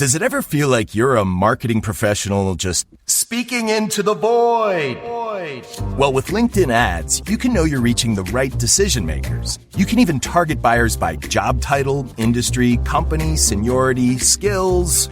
Does it ever feel like you're a marketing professional just speaking into the void? Well, with LinkedIn ads, you can know you're reaching the right decision makers. You can even target buyers by job title, industry, company, seniority, skills.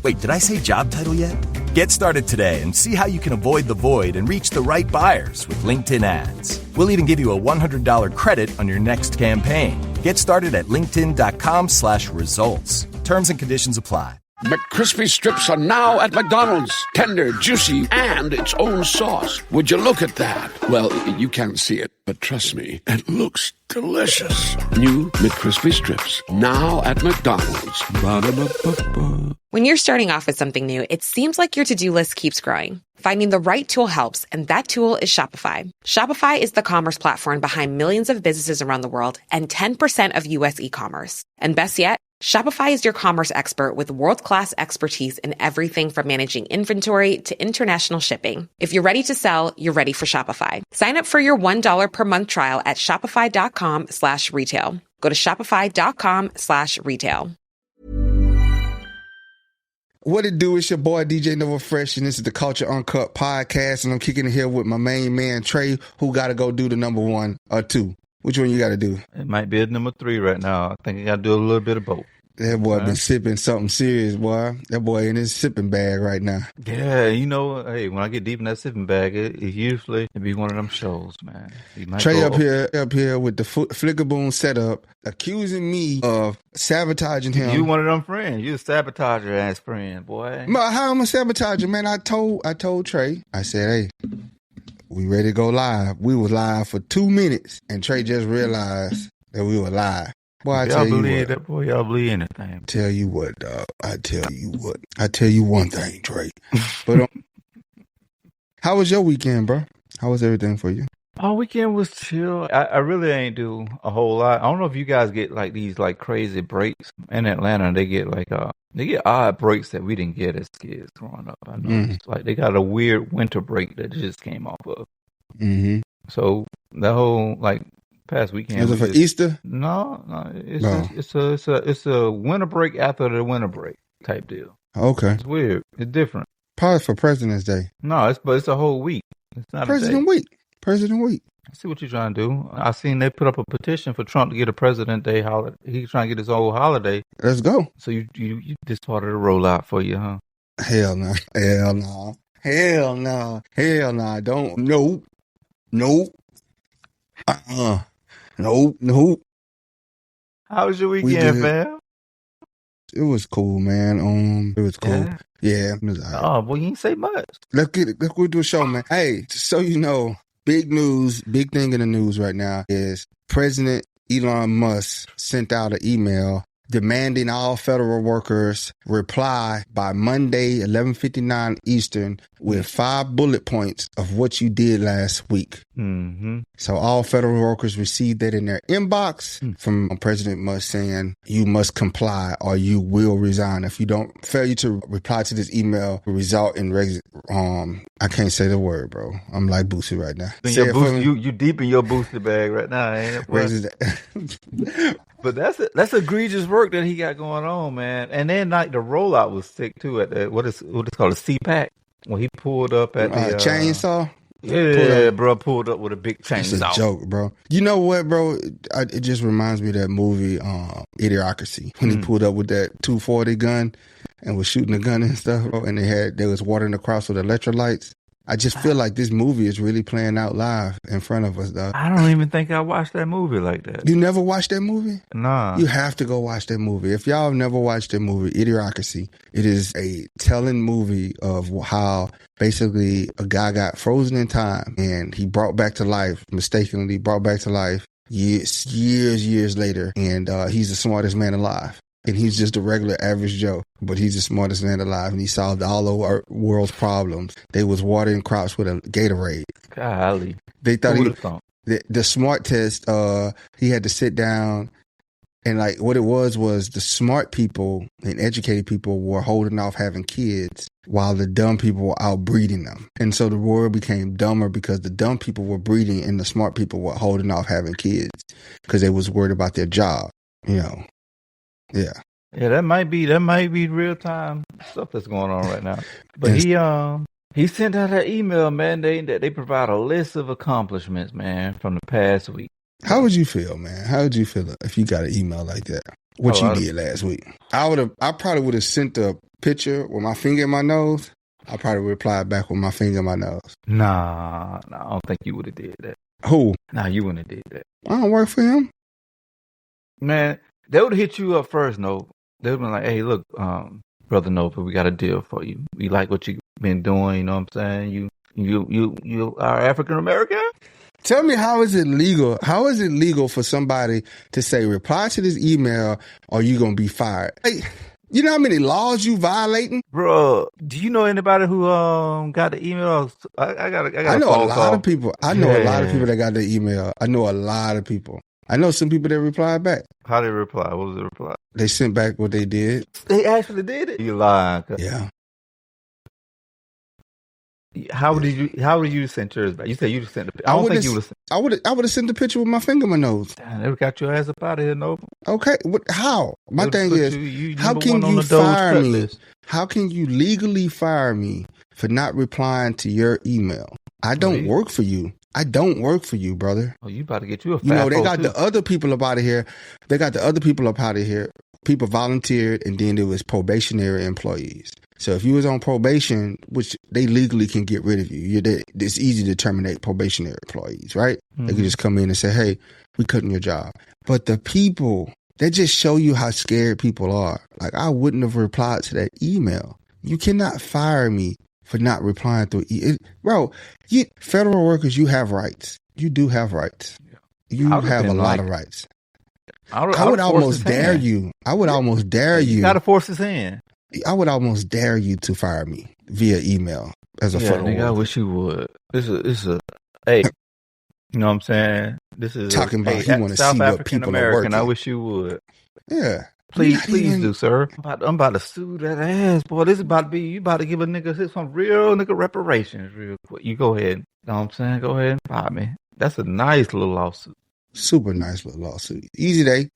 Wait, did I say job title yet? Get started today and see how you can avoid the void and reach the right buyers with LinkedIn ads. We'll even give you a $100 credit on your next campaign. Get started at linkedin.com/results. Terms and conditions apply. McCrispy strips are now at McDonald's. Tender, juicy, and its own sauce. Would you look at that? Well, you can't see it, but trust me, it looks delicious. New McCrispy strips, now at McDonald's. Ba-da-ba-ba-ba. When you're starting off with something new, it seems like your to-do list keeps growing. Finding the right tool helps, and that tool is Shopify. Shopify is the commerce platform behind millions of businesses around the world and 10% of U.S. e-commerce. And best yet, Shopify is your commerce expert with world-class expertise in everything from managing inventory to international shipping. If you're ready to sell, you're ready for Shopify. Sign up for your $1 per month trial at shopify.com/retail. Go to shopify.com/retail. What it do? It's your boy DJ Nova Fresh, and this is the Culture Uncut podcast, and I'm kicking it here with my main man Trey, who got to go do the number 1 or 2. Which one you got to do? It might be a number 3 right now. I think I got to do a little bit of both. That boy been sipping something serious, boy. That boy in his sipping bag right now. Yeah, you know, hey, when I get deep in that sipping bag, it usually be one of them shows, man. Trey up here with the Flickaboom setup, accusing me of sabotaging him. You one of them friends. You a sabotager ass friend, boy. How am I sabotaging, man? I told Trey, I said, hey, we ready to go live. We was live for 2 minutes, and Trey just realized that we were live. Boy, I tell you what. That boy, y'all believe anything. Tell you what, dog. I tell you one thing, Trey. But how was your weekend, bro? How was everything for you? Our weekend was chill. I really ain't do a whole lot. I don't know if you guys get like these like crazy breaks in Atlanta. They get like they get odd breaks that we didn't get as kids growing up. I know it's like they got a weird winter break that just came off of. Mm-hmm. So the whole like past weekend. Was it for Easter? No. It's a winter break after the winter break type deal. Okay. It's weird. It's different. Probably for President's Day. No, it's a whole week. It's not President Week. President Week. I see what you're trying to do. I seen they put up a petition for Trump to get a President Day holiday. He's trying to get his old holiday. Let's go. So you this part of the rollout for you, huh? Hell no. Hell no. Hell no. Hell no. Don't. Nope. Nope. Nope. How was your weekend, fam? It was cool, man. It was cool. Yeah. It was Oh, well, you ain't say much. Let's go do a show, man. Hey, so you know, big news, big thing in the news right now is President Elon Musk sent out an email demanding all federal workers reply by Monday, 11:59 Eastern, with 5 bullet points of what you did last week. Mm-hmm. So all federal workers received that in their inbox from President Musk saying, you must comply or you will resign. If you don't, failure to reply to this email will result in I can't say the word, bro. I'm like boosted right now. You deep in your boosted bag right now, ain't it? But that's egregious work that he got going on, man. And then like the rollout was sick too at the what is called a CPAC when he pulled up at the chainsaw. Yeah, bro, pulled up with a big chainsaw. It's a joke, bro. You know what, bro? It just reminds me of that movie, Idiocracy, when he pulled up with that 240 gun and was shooting the gun and stuff, bro, and they was watering the cross with electrolytes. I just feel like this movie is really playing out live in front of us, dog. I don't even think I watched that movie like that. You never watched that movie? Nah. You have to go watch that movie. If y'all have never watched that movie, Idiocracy, it is a telling movie of how basically a guy got frozen in time and he mistakenly brought back to life years later. And he's the smartest man alive. And he's just a regular average Joe, but he's the smartest man alive, and he solved all the world's problems. They was watering crops with a Gatorade. Golly. They thought the smart test, he had to sit down, and like what it was the smart people and educated people were holding off having kids while the dumb people were out breeding them. And so the world became dumber because the dumb people were breeding and the smart people were holding off having kids because they was worried about their job, you know. Yeah. Yeah, that might be real time stuff that's going on right now. But he sent out an email, man. They provide a list of accomplishments, man, from the past week. How would you feel, man? How would you feel if you got an email like that? What you did last week? I probably would have sent a picture with my finger in my nose. I probably replied back with my finger in my nose. Nah, I don't think you would have did that. Who? Nah, you wouldn't have did that. I don't work for him. Man, they would have hit you up first, Nova. They would have been like, hey, look, Brother Nova, we got a deal for you. We like what you've been doing, you know what I'm saying? You are African American? Tell me, how is it legal? How is it legal for somebody to say, reply to this email or you going to be fired? Hey, you know how many laws you violating? Bro, do you know anybody who got the email? I know a lot of people. I know a lot of people that got the email. I know a lot of people. I know some people that replied back. How they reply? What was the reply? They sent back what they did. They actually did it? You lying. Yeah. How did you send yours back? You said you sent the. I would have sent the picture with my finger in my nose. Damn, they got your ass up out of here, Nova. Okay, how? My thing is, how can you fire me? How can you legally fire me for not replying to your email? I don't work for you. I don't work for you, brother. Oh, you about to get you a. You know they got the other people up out of here. They got the other people up out of here. People volunteered, and then there was probationary employees. So if you was on probation, which they legally can get rid of you, it's easy to terminate probationary employees, right? Mm-hmm. They can just come in and say, hey, we cutting your job. But the people, they just show you how scared people are. Like, I wouldn't have replied to that email. You cannot fire me for not replying to it. Bro, federal workers, you have rights. You do have rights. You have a lot of rights. I would almost dare you. I would almost dare you. You got to force his hand. I would almost dare you to fire me via email as a federal worker. I wish you would. This is hey, you know what I'm saying? This is talking about he want to see what people are working. I wish you would. Yeah. Please do, sir. I'm about to sue that ass, boy. This is about to be, you about to give a nigga some real nigga reparations real quick. You go ahead. You know what I'm saying? Go ahead and fire me. That's a nice little lawsuit. Super nice little lawsuit. Easy day.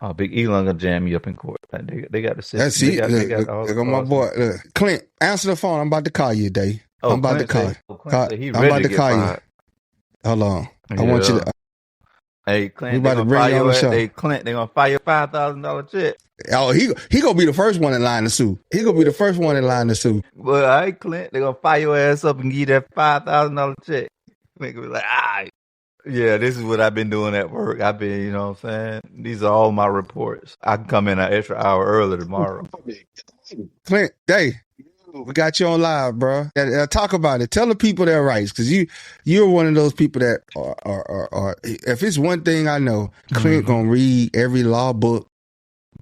Oh, Big Elon gonna jam you up in court. They got the system. That's it. Look, my boy. Look. Clint, answer the phone. I'm about to call you today. I'm about to call you. I'm about to call you. Hold on. I want you to. Hey, Clint, they gonna fire your show. Hey, Clint, they gonna fire your $5,000 check. Oh, he gonna be the first one in line to sue. Well, all right, Clint, they gonna fire your ass up and give you that $5,000 check. Clint gonna be like, all right. Yeah, this is what I've been doing at work. I've been, you know what I'm saying? These are all my reports. I can come in an extra hour early tomorrow. Clint, hey, we got you on live, bro. Talk about it. Tell the people their rights, because you're one of those people that are if it's one thing I know, Clint gonna read every law book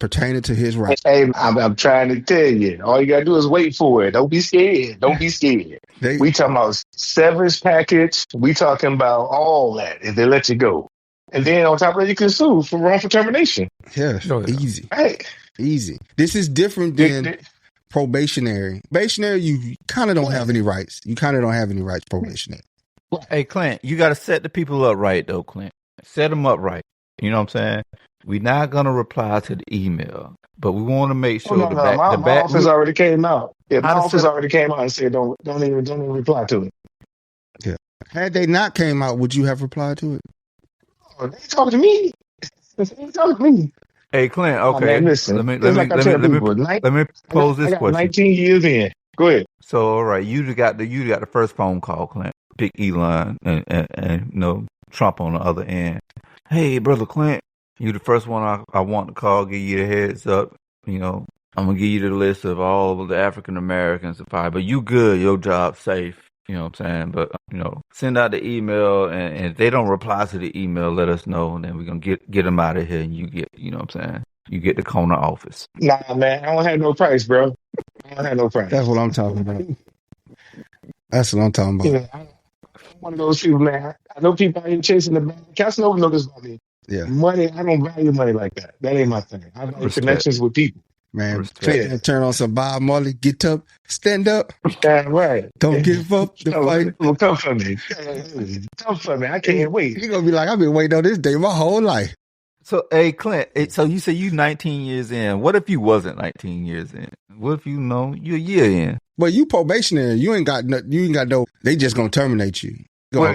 pertaining to his rights. Hey, I'm trying to tell you. All you gotta do is wait for it. Don't be scared. We talking about severance package. We talking about all that if they let you go. And then on top of that, you can sue for wrongful termination. Yeah, easy. Hey. Easy. This is different than probationary. Probationary, you kind of don't have any rights. Probationary. Hey, Clint, you got to set the people up right, though, Clint. Set them up right. You know what I'm saying? We're not going to reply to the email, but we want to make sure my office already came out. Yeah, my office already came out and said don't even reply to it. Yeah. Had they not came out, would you have replied to it? Oh, they talking to me. Hey, Clint. Okay, man, listen. Let me pose this question. 19 years in. Go ahead. So, all right, you got the first phone call, Clint. Big Elon and Trump on the other end. Hey, brother Clint, you the first one I want to call. Give you a heads up. You know, I'm gonna give you the list of all of the African Americans, but you good. Your job safe. You know what I'm saying? But, send out the email, and if they don't reply to the email, let us know, and then we're going to get them out of here, and you get, you know what I'm saying? You get the corner office. Nah, man, I don't have no price, bro. I don't have no price. That's what I'm talking about. Yeah, I'm one of those people, man. I know people out here chasing the bag. Casanova know this about me. Yeah. Money, I don't value money like that. That ain't my thing. I value connections with people. Man, turn on some Bob Marley, get up, stand up. That's right. Don't give up the fight. Well, come for me. Come for me. I can't wait. You're going to be like, I've been waiting on this day my whole life. So, hey, Clint, so you say you 19 years in. What if you wasn't 19 years in? What if you a year in? But you probationary. You ain't got no. They just gonna terminate you. Well,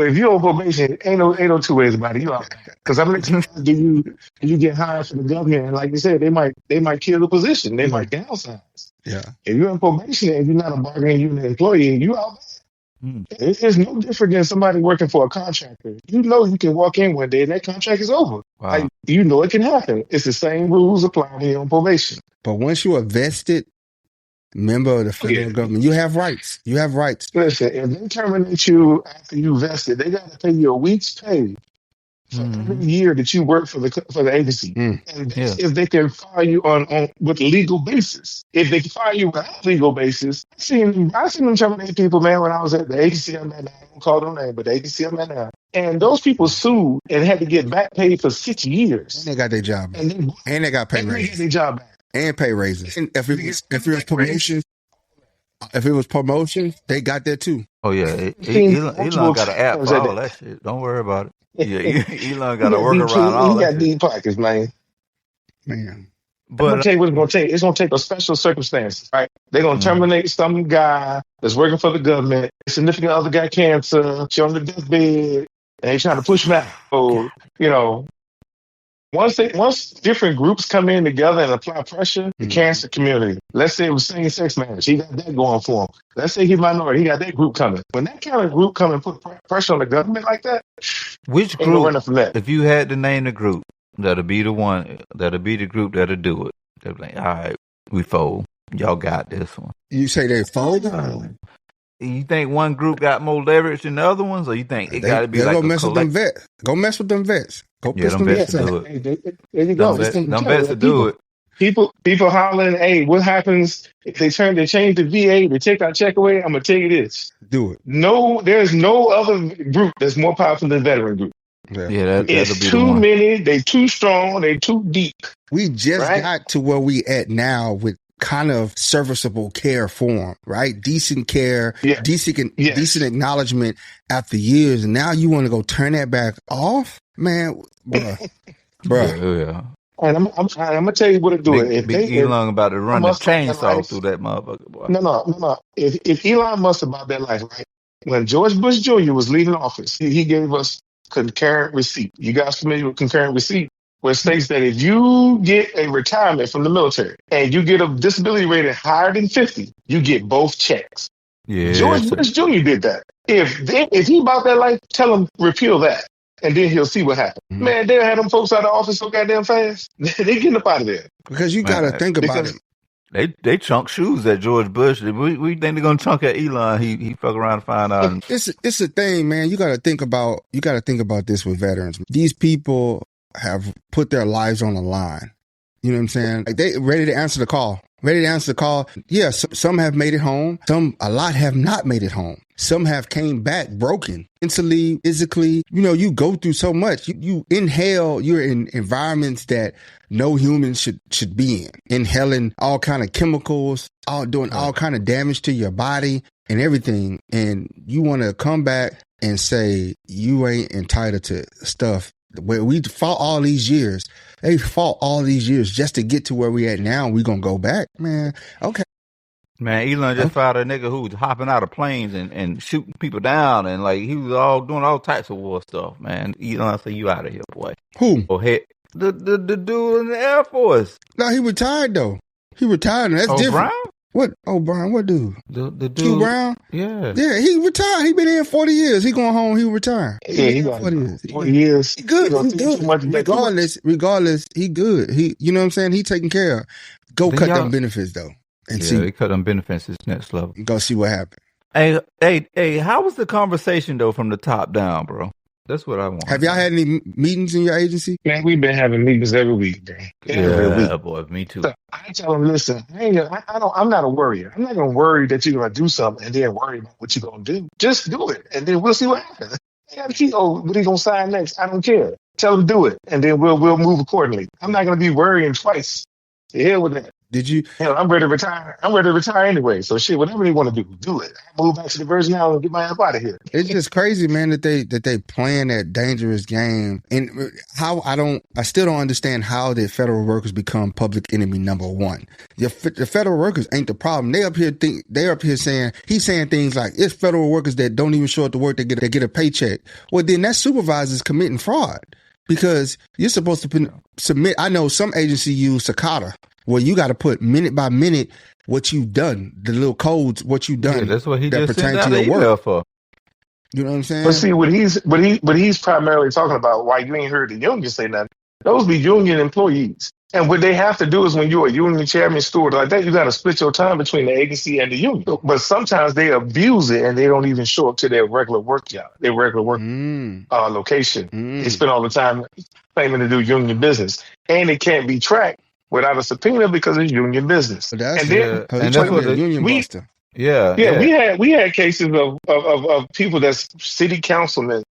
if you're on probation, ain't no two ways about it. You out. Because I'm gonna tell you, do you get hired for the government? And like you said, they might kill the position. They might downsize. Yeah. If you're in probation and you're not a bargaining unit employee, you out. It's no different than somebody working for a contractor. You know you can walk in one day and that contract is over. Wow. Like, you know it can happen. It's the same rules apply when you're on probation. But once you're a vested member of the federal government, you have rights. You have rights. Listen, if they terminate you after you vested, they got to pay you a week's pay for every year that you work for the agency. And if they can fire you on with legal basis. If they fire you without legal basis, I seen them terminate people, man, when I was at the agency I'm at now. I don't call them name, but the agency I'm at now. And those people sued and had to get back paid for 6 years. And they got their job back. And they got pay raises. They get their job back. And pay raises. And if it was promotion, they got that too. Oh yeah, Elon got an app for all that shit. Don't worry about it. Yeah, Elon got to work around all that. He got deep pockets, man. But I'm gonna tell you what it's gonna take. It's gonna take a special circumstance, right? They're gonna terminate some guy that's working for the government. A significant other got cancer. She's on the deathbed, and they trying to push him out. So once different groups come in together and apply pressure, the cancer community. Let's say it was same-sex marriage. He got that going for him. Let's say he's minority. He got that group coming. When that kind of group come and put pressure on the government like that, which group? If you had to name the group, that'll be the one. That'll be the group that'll do it. They'll be like, all right, we fold. Y'all got this one. You say they fold? You think one group got more leverage than the other ones, or you think it got to be like go mess with them vets? Go mess with them vets. Go piss them vets to do it. There you go. Them vets to do it. People hollering, hey, what happens if they change the VA, they take our check away? I'm gonna tell you this. Do it. No, there's no other group that's more powerful than the veteran group. It's too many, they too strong, they too deep. We just got to where we at now with kind of serviceable care for them, right? Decent care, decent acknowledgement after years. And now you want to go turn that back off? Man, bruh. Yeah. And I'm gonna tell you what to do. Big Elon about to run the chainsaw through that motherfucker, boy. No. If Elon Musk about that life, right? When George Bush Jr. was leaving office, he gave us concurrent receipt. You guys familiar with concurrent receipt? Where it states that if you get a retirement from the military and you get a disability rating higher than 50, you get both checks. Yeah, George Bush Jr. did that. If he about that life, tell him repeal that, and then he'll see what happens. Man, they'll have them folks out of office so goddamn fast. They getting up out of there. Because you got to think about it. They chunk shoes at George Bush. We think they're gonna chunk at Elon. He fuck around and find out. It's a thing, man. You got to think about this with veterans. These people have put their lives on the line. You know what I'm saying? Like, they ready to answer the call. Yeah, some have made it home. A lot have not made it home. Some have came back broken, mentally, physically. You go through so much. You inhale. You're in environments that no human should be in. Inhaling all kind of chemicals, doing all kind of damage to your body and everything. And you want to come back and say you ain't entitled to stuff where we fought all these years. They fought all these years just to get to where we at now. We gonna go back, man. Okay. Man, Elon just fired a nigga who was hopping out of planes and shooting people down, and like he was all doing all types of war stuff, man. Elon said, "You out of here, boy." Who? Oh, heck, the dude in the Air Force. No, he retired though. He retired, and that's different. Brown? What? Oh, Brown, what dude? The dude. Q Brown? Yeah. Yeah, he retired. He been in 40 years. He going home, he retired. Yeah, he got 40 years. He good. He good. Regardless, he good. You know what I'm saying? He taken care of. Go cut them benefits though. And see. They cut them benefits is next level. Go see what happened. Hey, how was the conversation though from the top down, bro? That's what I want. Have y'all had any meetings in your agency? Man, we've been having meetings every week, bro. Every week. Boy, me too. So I tell them, listen, I'm not a worrier. I'm not gonna worry that you're gonna do something and then worry about what you're gonna do. Just do it, and then we'll see what happens. I got to keep. What he gonna sign next? I don't care. Tell him do it, and then we'll move accordingly. I'm not gonna be worrying twice. The hell with that. Did you? Hell, I'm ready to retire. I'm ready to retire anyway. So shit, whatever they want to do it. I move back to the Virgin Islands and get my ass out of here. It's just crazy, man, that they playing that dangerous game. And how I still don't understand how the federal workers become public enemy number one. The federal workers ain't the problem. They're up here saying, he's saying things like, it's federal workers that don't even show up to work, they get a paycheck. Well, then that supervisor's committing fraud. Because you're supposed to submit. I know some agency use Cicada, where you got to put minute by minute what you've done, the little codes, what you've done. Yeah, that's what he that just sent pertain out to the your email work. for. You know what I'm saying? But see, what he's primarily talking about, why you ain't heard the union say nothing, those be union employees. And what they have to do is when you're a union chairman, steward like that, you got to split your time between the agency and the union. But sometimes they abuse it and they don't even show up to their regular work job, their regular work location. They spend all the time claiming to do union business. And it can't be tracked without a subpoena because it's union business. But that's, and that's what the union buster. Yeah. We had cases of people that's city councilmen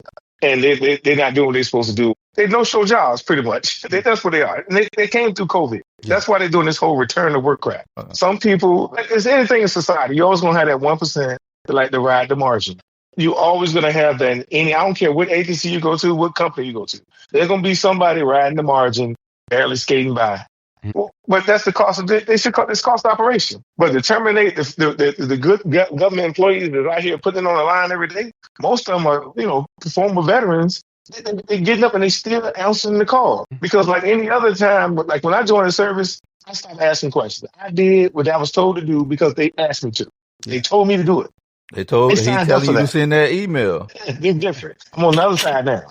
and they're not doing what they're supposed to do. They no-show jobs, pretty much. That's what they are. And they came through COVID. Yeah. That's why they're doing this whole return to work crap. Some people, it's anything in society, you're always going to have that 1% that like to ride the margin. You're always going to have that I don't care what agency you go to, what company you go to. There's going to be somebody riding the margin, barely skating by. Well, but that's the cost of it. It's cost operation. But to terminate the good government employees that are out here putting it on the line every day, most of them are, former veterans. They're getting up and they still answering the call. Because like any other time, like when I joined the service, I stopped asking questions. I did what I was told to do because they asked me to. They told me to do it. He telling you to send that email. They're different. I'm on the other side now.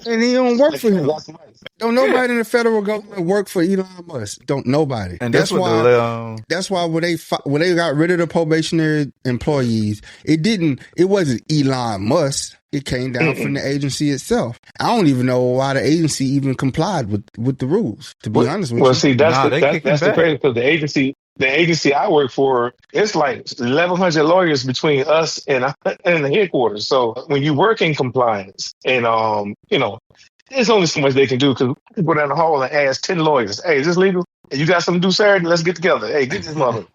And he don't work for him. Don't nobody in the federal government work for Elon Musk. Don't nobody. And that's why. That's why when they got rid of the probationary employees, it wasn't Elon Musk. It came down from the agency itself. I don't even know why the agency even complied with the rules. To be honest with you. Well, see, that's the crazy because the agency I work for, it's like 1,100 lawyers between us and the headquarters. So when you work in compliance, and there's only so much they can do because I can go down the hall and ask 10 lawyers, "Hey, is this legal? Hey, you got something to do Saturday? Let's get together. Hey, get this mother."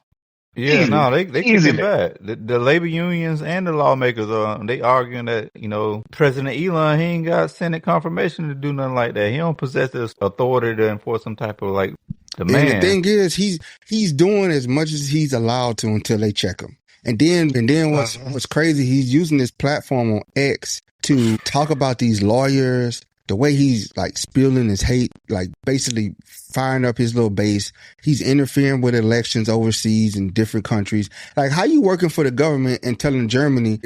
Yeah, easy. No, they kick it back. The labor unions and the lawmakers they arguing that President Elon, he ain't got Senate confirmation to do nothing like that. He don't possess this authority to enforce some type of demand. And the thing is, he's doing as much as he's allowed to until they check him. And then what's crazy? He's using this platform on X to talk about these lawyers. The way he's spilling his hate, basically firing up his little base. He's interfering with elections overseas in different countries. How you working for the government and telling Germany,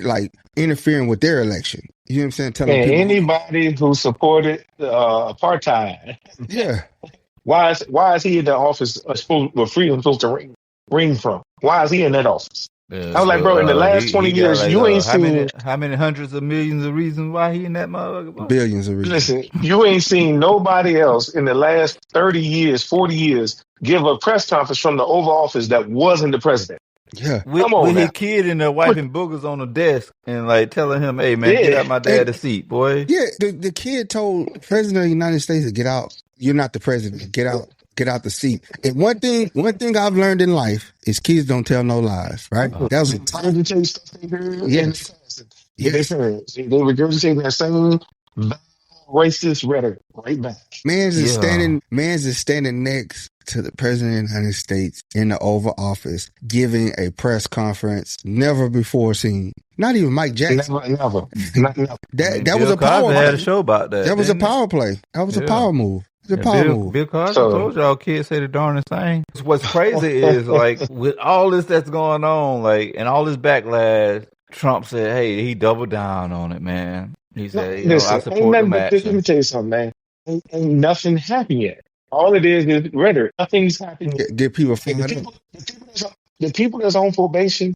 interfering with their election? You know what I'm saying? Telling people, anybody who supported apartheid. Yeah. Why is he in the office where freedom supposed to ring from? Why is he in that office? I was like, bro, in the last 20 years, you ain't seen... How many hundreds of millions of reasons why he in that motherfucker? Billions of reasons. Listen, you ain't seen nobody else in the last 30 years, 40 years, give a press conference from the Oval Office that wasn't the president. Yeah. With his kid in there wiping boogers on the desk and telling him, "Hey, man, get out my dad's seat, boy." Yeah, the kid told the president of the United States to get out. You're not the president. Get out. Get out the seat. And one thing I've learned in life is kids don't tell no lies, right? That was time to tell you stuff they heard. Yes. Yes. They regurgitate that same racist rhetoric right back. Man's is standing next to the president of the United States in the Oval Office giving a press conference never before seen. Not even Mike Jackson. Never. That was a power play. Had a show about that. That was a power play. That was a power move. Bill Cosby told y'all kids say the darnest thing. What's crazy is with all this that's going on, and all this backlash, Trump said, "Hey," he doubled down on it, man. He said, "I support the action." Let me tell you something, man. Ain't nothing happened yet. All it is rhetoric. Nothing's happened yet. Get people the people that's on probation,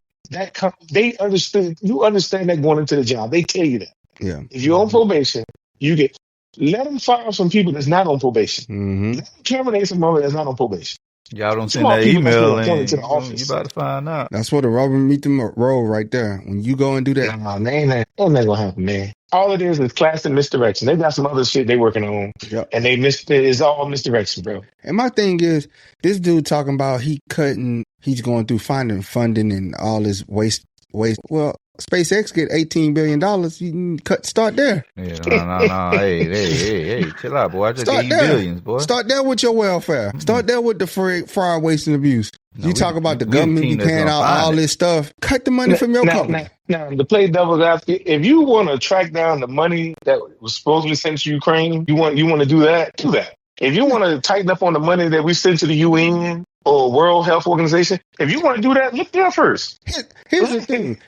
they understood. You understand that going into the job. They tell you that. Yeah. If you're on probation, you get. Let them fire some people that's not on probation. Mm-hmm. Let them terminate some people that's not on probation. Y'all don't send Small that people that's been email appointed to and the you office. about to find out. That's what the rubber meet the road right there. When you go and do that. Nah, man, ain't gonna happen, man. All it is classic misdirection. They got some other shit they working on, Yep. and it's all misdirection, bro. And my thing is, this dude talking about he's going through finding funding and all this waste. Well, SpaceX get $18 billion. You can start there. Yeah, no. Hey, chill out, boy. I just Start gave you there. billions, boy. Start there with your welfare. Start there with the fraud, waste, and abuse. No, you talk about the we government be team that's paying gonna out all find it. this stuff. Cut the money from your company. Now, to play devil's advocate, if you want to track down the money that was supposedly sent to Ukraine, you want to do that. Do that. If you want to tighten up on the money that we send to the UN or World Health Organization, if you want to do that, look there first. Here's the thing.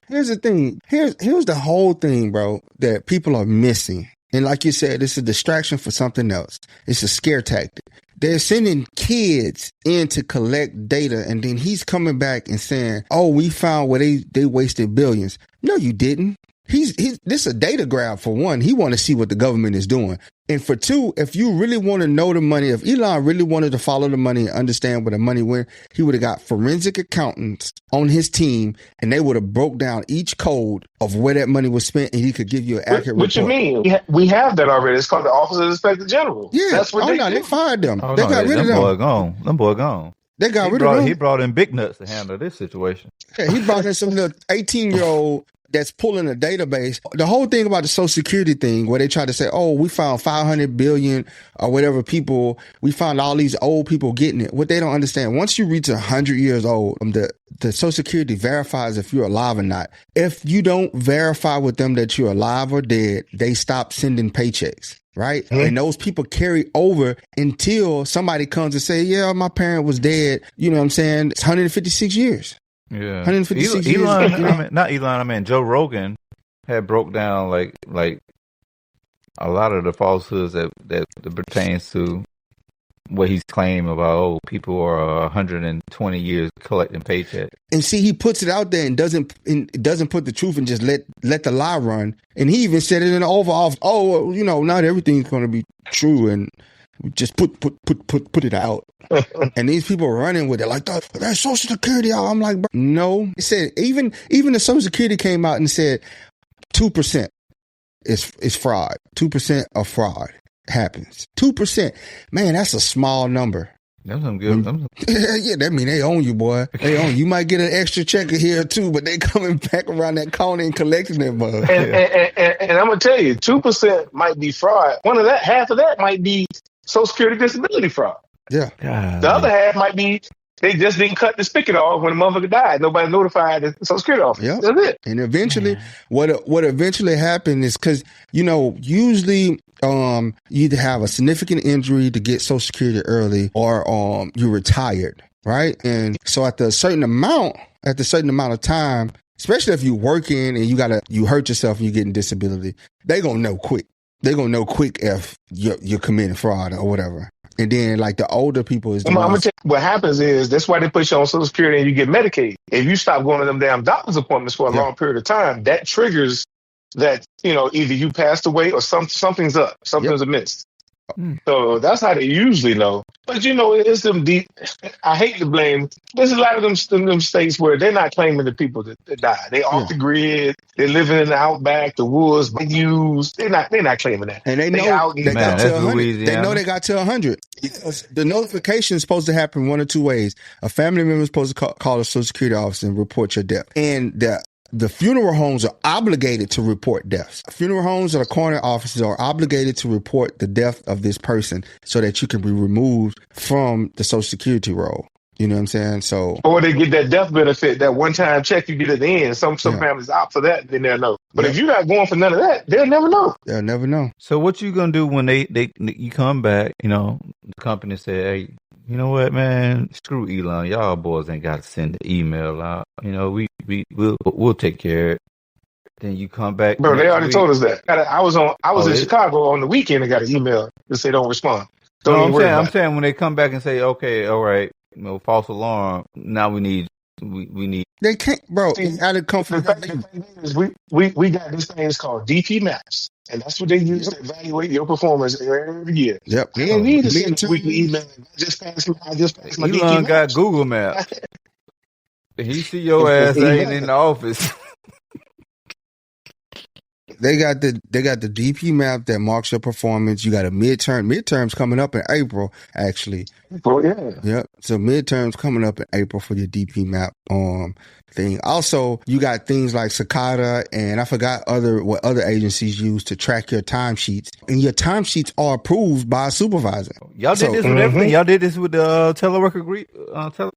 Here's the whole thing, bro, that people are missing. And like you said, it's a distraction for something else. It's a scare tactic. They're sending kids in to collect data, and then he's coming back and saying, "Oh, we found where they wasted billions." No, you didn't. This is a data grab for one. He want to see what the government is doing. And for two, if you really want to know the money, if Elon really wanted to follow the money and understand where the money went, he would have got forensic accountants on his team, and they would have broke down each code of where that money was spent, and he could give you an accurate report. What you mean? We have that already. It's called the Office of the Inspector General. Yeah. That's what they fired them. Oh, they no, got rid of them. Them boy gone. They got rid of them. He brought in big nuts to handle this situation. Yeah, he brought in some little 18-year-old that's pulling a database. The whole thing about the Social Security thing, where they try to say, "Oh, we found 500 billion or whatever people. We found all these old people getting it." What they don't understand, once you reach 100 years old, the Social Security verifies if you're alive or not. If you don't verify with them that you're alive or dead, they stop sending paychecks. Right? Mm-hmm. And those people carry over until somebody comes and say, "Yeah, my parent was dead." You know what I'm saying? It's 156 years. Yeah, 156 years. Joe Rogan had broke down like a lot of the falsehoods that pertains to what he's claiming about people are 120 years collecting paychecks. And see, he puts it out there and doesn't put the truth and just let the lie run. And he even said it in the Oval Office. "Oh, well, not everything's going to be true, and just put it out." And these people are running with it like that's Social Security. I'm like, bro, no. It said even the Social Security came out and said 2% is fraud. 2% of fraud happens. 2%, man, that's a small number. That's some good. Yeah, that mean they own you, boy. They own you. You might get an extra check here too, but they coming back around that corner and collecting that mug. And I'm gonna tell you, 2% might be fraud. Half of that might be Social Security disability fraud. Yeah. God. The other half might be they just didn't cut the spigot off when the motherfucker died. Nobody notified the Social Security office. Yep. That's it. And eventually, what eventually happened is because, usually you either have a significant injury to get Social Security early or you're retired, right? And so at a certain amount of time, especially if you're working and you hurt yourself and you're getting disability, they gonna know quick. They're gonna know quick if you're committing fraud or whatever. And then, like, the older people is the I'm ones. gonna tell you what happens is that's why they put you on Social Security and you get Medicaid. If you stop going to them damn doctor's appointments for a long period of time, that triggers that, either you passed away or something's up, something's amiss. So that's how they usually know. But it's them deep. I hate to blame. There's a lot of them states where they're not claiming the people that died. They off the grid. They're living in the outback, the woods, they use. They're not claiming that. And they know they got to 100. They know they got to 100. Because the notification is supposed to happen one or two ways. A family member is supposed to call a Social Security office and report your death. And the funeral homes are obligated to report deaths. Funeral homes or the coroner offices are obligated to report the death of this person so that you can be removed from the Social Security roll. You know what I'm saying? So, or they get that death benefit, that one-time check you get at the end. Some families opt for that, then they'll know. But if you're not going for none of that, they'll never know. They'll never know. So what you gonna do when you come back? The company say, "Hey, you know what, man? Screw Elon. Y'all boys ain't got to send the email out. We'll take care of it." Then you come back. Bro, they already told us that. I was in Chicago on the weekend and got an email to say don't respond. I'm saying when they come back and say, "Okay, all right, false alarm. Now we need." They can't, bro. Out of comfort. We got this thing. It's called DP Maps. And that's what they use to evaluate your performance every year. Yep. I ain't need to send a Midterms. weekly email. I just passed my DP Elon got maps. Google Maps. He see your ass ain't in the office. They got the DP map that marks your performance. You got a midterms coming up in April, actually. Oh, yeah. Yep. So midterms coming up in April for your DP map thing. Also, you got things like Cicada, and I forgot what other agencies use to track your timesheets. And your timesheets are approved by a supervisor. Y'all did this with everything. Y'all did this with the teleworker group.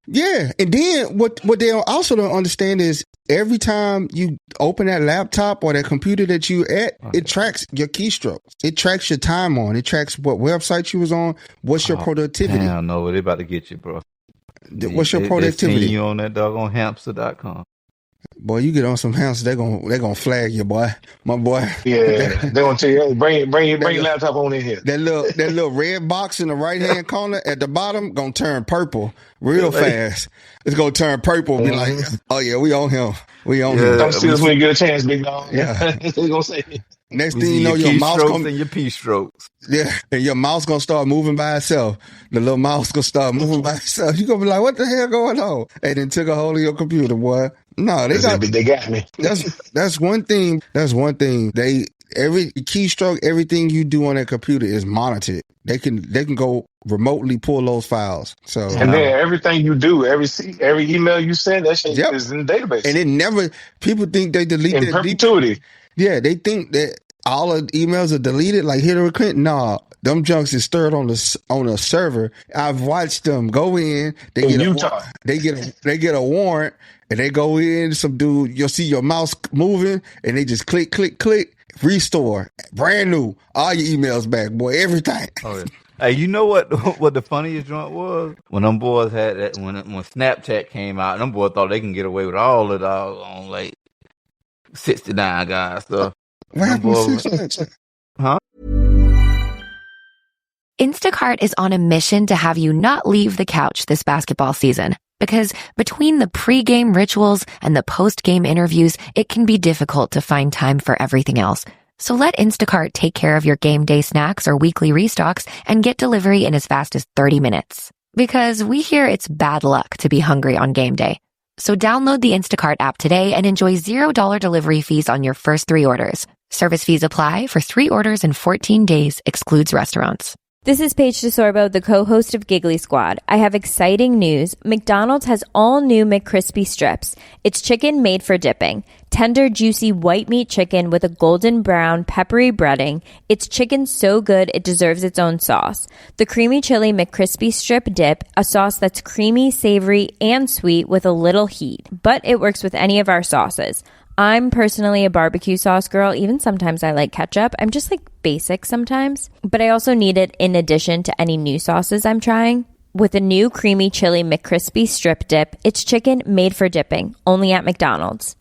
Yeah. And then what they also don't understand is every time you open that laptop or that computer that you at, it tracks your keystrokes. It tracks your time on. It tracks what website you was on. What's your productivity? Damn, no, they about to get you, bro. What's your productivity? They you on that doggone hamster.com. Boy, you get on some hamsters, they're gonna flag you, boy. My boy. Yeah. They're gonna tell you, hey, bring your laptop on in here. That little red box in the right hand corner at the bottom gonna turn purple real fast. It's gonna turn purple and be like, oh yeah, we on him. We on him. Don't see us when you get a chance, big dog. Yeah. They're gonna say. Next thing you know, your mouse and your P strokes. Yeah, and your mouse gonna start moving by itself. The little mouse gonna start moving by itself. You gonna be like, "What the hell going on?" And then took a hold of your computer, boy. No, they got me. That's one thing. That's one thing. Every keystroke, everything you do on that computer is monitored. They can go remotely pull those files. So and then everything you do, every email you send, that shit is in the database. And it never. People think they delete in perpetuity. Yeah, they think that all the emails are deleted like Hillary Clinton. Nah, them junks is stirred on a server. I've watched them go in. They get Utah. They get a warrant and they go in. Some dude, you'll see your mouse moving and they just click, restore, brand new. All your emails back, boy. Everything. Oh yeah. Hey, you know what the funniest joint was? When them boys had that, when Snapchat came out, them boys thought they can get away with all of the on like 69 guys stuff. What happened with Snapchat? Huh? Instacart is on a mission to have you not leave the couch this basketball season. Because between the pre-game rituals and the post-game interviews, it can be difficult to find time for everything else. So let Instacart take care of your game day snacks or weekly restocks and get delivery in as fast as 30 minutes. Because we hear it's bad luck to be hungry on game day. So download the Instacart app today and enjoy $0 delivery fees on your first 3 orders. Service fees apply for 3 orders in 14 days, excludes restaurants. This is Paige DeSorbo, the co-host of Giggly Squad. I have exciting news. McDonald's has all new McCrispy strips. It's chicken made for dipping. Tender, juicy white meat chicken with a golden brown, peppery breading. It's chicken so good it deserves its own sauce. The creamy chili McCrispy strip dip, a sauce that's creamy, savory, and sweet with a little heat. But it works with any of our sauces. I'm personally a barbecue sauce girl. Even sometimes I like ketchup. I'm just like basic sometimes. But I also need it in addition to any new sauces I'm trying. With a new creamy chili McCrispy strip dip, it's chicken made for dipping, only at McDonald's.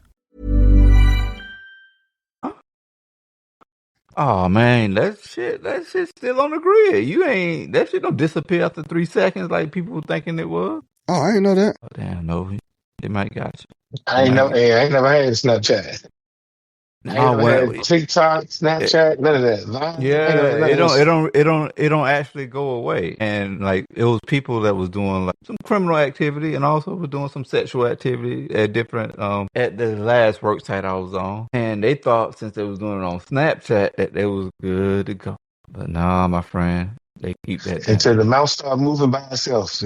Oh man, that shit's still on the grid. That shit don't disappear after 3 seconds like people were thinking it was. Oh, I didn't know that. Oh, damn, no, they might got you. I ain't never had Snapchat. I ain't never had TikTok, Snapchat, none of that. Vine, it don't actually go away. And like it was people that was doing like some criminal activity and also was doing some sexual activity at different at the last work site I was on. And they thought since they was doing it on Snapchat that they was good to go. But nah, my friend, they keep that until the mouse start moving by itself.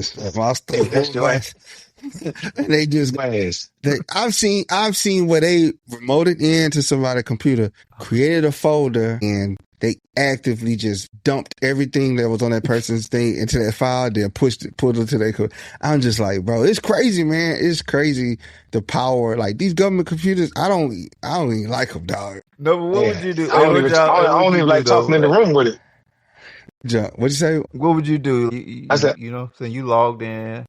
They just I've seen where they remoted into somebody's computer, created a folder, and they actively just dumped everything that was on that person's thing into that file, then pulled it to their computer. I'm just like, bro, it's crazy, man. It's crazy the power. Like these government computers, I don't even like them, dog. No, but what would you do? I don't even like talking in the room with it. What'd you say? What would you do? You know, saying you logged in.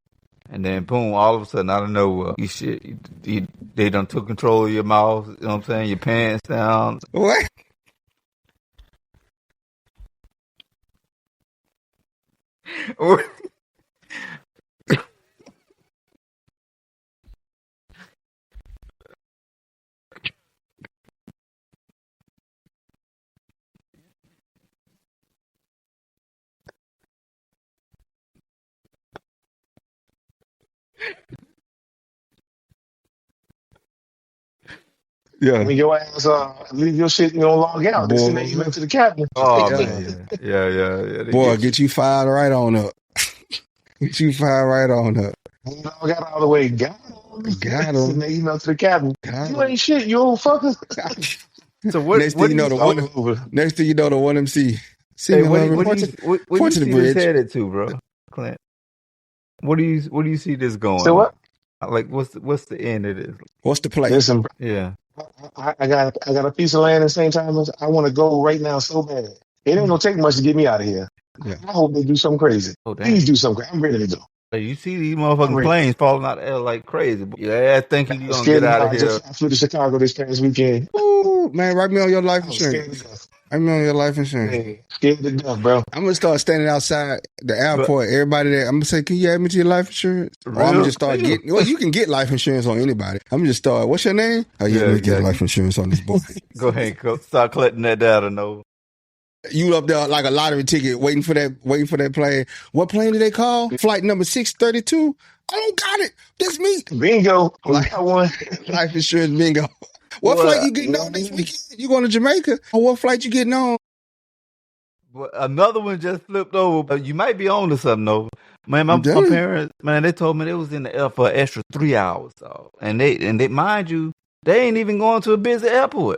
And then boom, all of a sudden, out of nowhere, they done took control of your mouth, you know what I'm saying? Your pants down. What? Yeah. When your ass leave your shit, log out. They send an email to the captain. Oh Yeah. man, yeah. Boy, get you fired right on up. Get you fired right on up. Log out all the way. Got him. Send an email to the captain. You ain't shit, you old fucker. So next thing you know, the one MC. Hey, what do you see this headed to, bro, Clint? What do you see this going? So what? Like, what's the end of this? What's the play? Listen, yeah. I got a piece of land in St. Thomas. I want to go right now so bad. It ain't gonna take much to get me out of here. Yeah. I hope they do something crazy. Please do something. I'm ready to go. You see these motherfucking planes falling out of the air like crazy. Yeah, thinking you gonna get out of here. I flew to Chicago this past weekend. Ooh, man, write me on your life insurance. Write me on your life insurance. Hey, scared to death, bro. I'm gonna start standing outside the airport. Everybody there, I'm gonna say, "Can you add me to your life insurance?" Or I'm gonna just start getting. Well, you can get life insurance on anybody. I'm gonna just start. What's your name? Oh, yeah, let me get life insurance on this boy. Go ahead, start collecting that data. No. You up there like a lottery ticket, waiting for that plane. What plane did they call? Flight number 632. I don't got it. That's me. Bingo. Life insurance bingo. What flight you getting on this weekend? You going to Jamaica? Or what flight you getting on? Well, another one just flipped over. But you might be on to something though. Man, my parents, man, they told me they was in the air for an extra 3 hours. So, and they mind you, they ain't even going to a busy airport.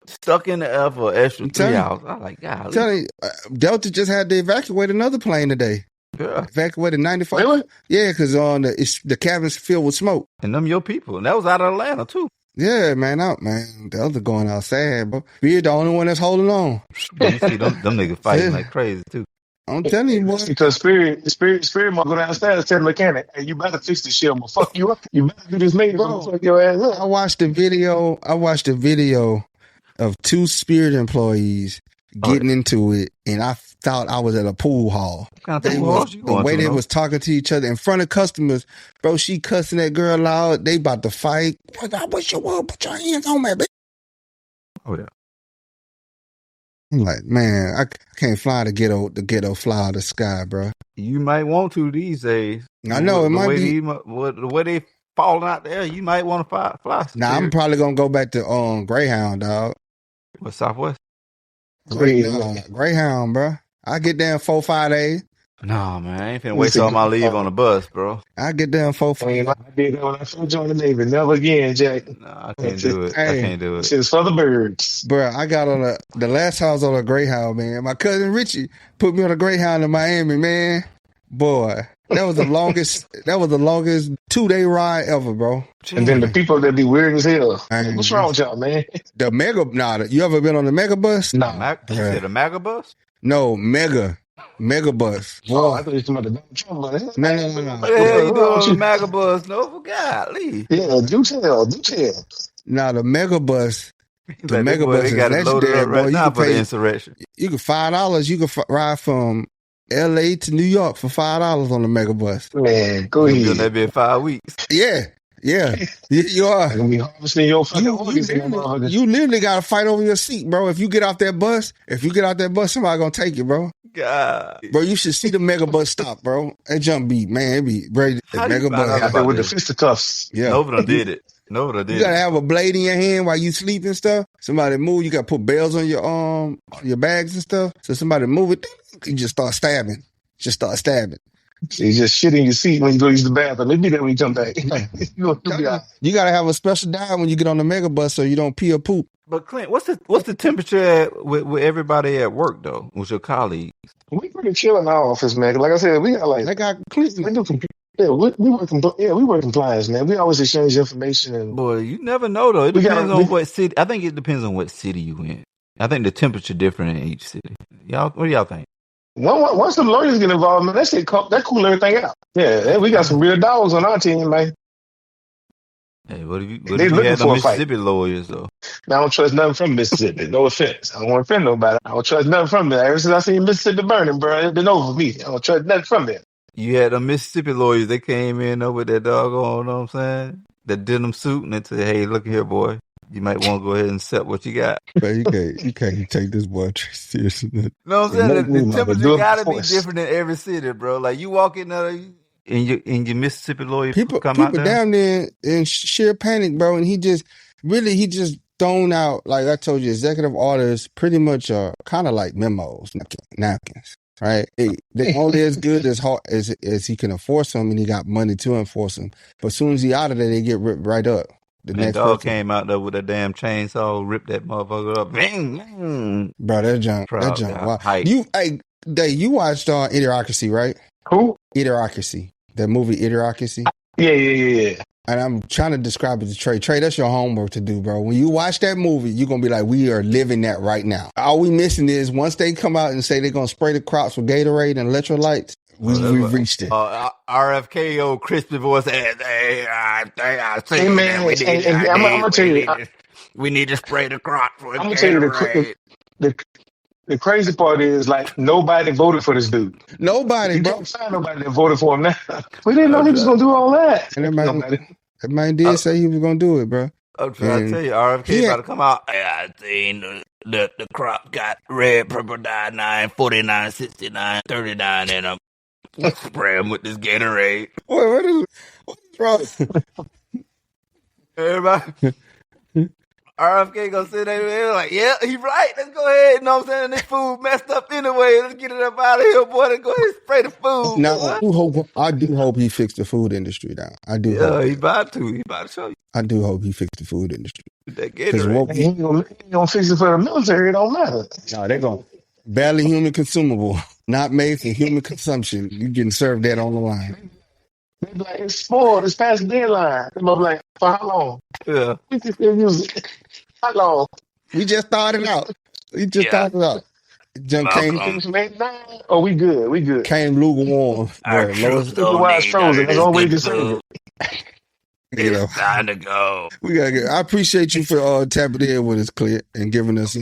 Stuck in the air for an extra 3 hours. I'm like, God. I'm telling you, Delta just had to evacuate another plane today. Yeah. Evacuated 95. Really? Yeah, because the cabin's filled with smoke. And them your people. And that was out of Atlanta, too. Yeah, man. The other going out sad, bro. We're the only one that's holding on. You see them niggas fighting like crazy, too. I'm telling you, boy. Because Spirit might go downstairs, tell the mechanic, "Hey, you better fix this shit. I'm gonna fuck you up. You better do this, mate. I'm gonna fuck your ass up." I watched the video of two Spirit employees getting into it, and I thought I was at a pool hall. The way they was talking to each other in front of customers, bro. She cussing that girl out. They about to fight. I wish you would put your hands on me, bitch. Oh yeah. I'm like, man, I can't fly the ghetto fly out of the sky, bro. You might want to these days. I know it might be the way they falling out there. You might want to fly. Nah, I'm probably gonna go back to Greyhound, dog. What, Southwest? Greyhound, bro. I get there in 4-5 days. No, man, I ain't finna waste all my leave on the bus, bro. I get there in 4-5 days. I did that when I first joined the Navy. Never again, Jack. No, I can't do it. I can't do it. Shit's for the birds. Bro, I got on the last time I was on a Greyhound, man. My cousin Richie put me on a Greyhound in Miami, man. Boy, that was the longest 2-day ride ever, bro. And then the people that be weird as hell. What's wrong with y'all, man? You ever been on the Megabuzz? No. You said a Megabuzz? No, Megabuzz. Oh, I thought you were talking about the Donald Trump money. No. What the hell you doing on the Megabuzz? No, golly. Yeah, do tell. Nah, the Megabuzz. The Megabuzz is legendary, bro. You can pay insurrection. You can $5. You can ride from LA to New York for $5 on the Megabuzz. Man, go ahead. That be 5 weeks. Yeah. You are. Gonna be harvesting your fucking organs. You literally gotta fight over your seat, bro. If you get off that bus, somebody gonna take you, bro. God, bro, you should see the Megabuzz stop, bro. That jump beat, man. It be great. Megabuzz out there with the fisticuffs. Yeah, Nobody did it. You gotta have a blade in your hand while you sleep and stuff. Somebody move. You gotta put bells on your bags and stuff. So somebody move it. You just start stabbing. You just shit in your seat when you go use the bathroom. It'd be there when you come back. You gotta have a special dive when you get on the Megabuzz so you don't pee or poop. But Clint, what's the temperature with everybody at work though? With your colleagues? We pretty chill in our office, man. Like I said, we got they got completely. We work compliance, man. We always exchange information. And boy, you never know though. It depends on what city. I think it depends on what city you in. I think the temperature different in each city. Y'all, what do y'all think? Once the lawyers get involved, man, that cool everything out. Yeah, we got some real dogs on our team, man. Hey, what if you had the Mississippi lawyers, though? Man, I don't trust nothing from Mississippi. No offense. I don't want to offend nobody. I don't trust nothing from there. Ever since I seen Mississippi burning, bro, it's been over for me. I don't trust nothing from there. You had the Mississippi lawyers. They came in over that doggone, you know what I'm saying? That denim suit, and they said, hey, look here, boy. You might want to go ahead and accept what you got. But you can't take this boy seriously. You know what I'm saying? The temperature got to be different in every city, bro. Like, you walk in there, in your Mississippi lawyer, people come out there. Down there in sheer panic, bro, and he just Really, he just thrown out, like I told you, executive orders pretty much are kind of like memos, napkins, right? They only as good as he can enforce them, and he got money to enforce them. But as soon as he out of there, they get ripped right up. The next dog came out there with a damn chainsaw, ripped that motherfucker up. Bang, bang. Bro, that junk. Wow. You watched Idiocracy, right? Who? Idiocracy. That movie Idiocracy. Yeah. And I'm trying to describe it to Trey. Trey, that's your homework to do, bro. When you watch that movie, you're going to be like, we are living that right now. All we missing is once they come out and say they're going to spray the crops with Gatorade and electrolytes, we've reached it. RFK, old crispy voice, hey, man, I'm going to tell you. We need to spray the crops with Gatorade. I'm going to tell you the crazy part is, like, nobody voted for this dude. Nobody, bro. You can't find nobody that voted for him now. We didn't know he was going to do all that. And everybody did say he was going to do it, bro. I'm trying to tell you, RFK about to come out. Hey, I seen the crop got red, purple, 9, 49, 69, 39 in them. Spray them with this Gatorade. Wait, what is wrong? Everybody. RFK gonna sit there like, yeah, he right. Let's go ahead. You know what I'm saying? This food messed up anyway. Let's get it up out of here, boy. Let's go ahead and spray the food. Now, I do hope he fixed the food industry down. I do. Yeah, he about to. He about to show you. I do hope he fixed the food industry. That Gatorade. He ain't gonna fix it for the military. It don't matter. No, they're going barely human consumable, not made for human consumption. You getting served that on the line. They be like, it's spoiled. It's past the deadline. They're like, for how long? Yeah. We can still use it. How long? We just started out. Jump came. Oh, we good. Came lukewarm. Supervisor frozen. That's all we can say. It's time to go. We gotta get. I appreciate you for tapping in with us, Clear, and giving us,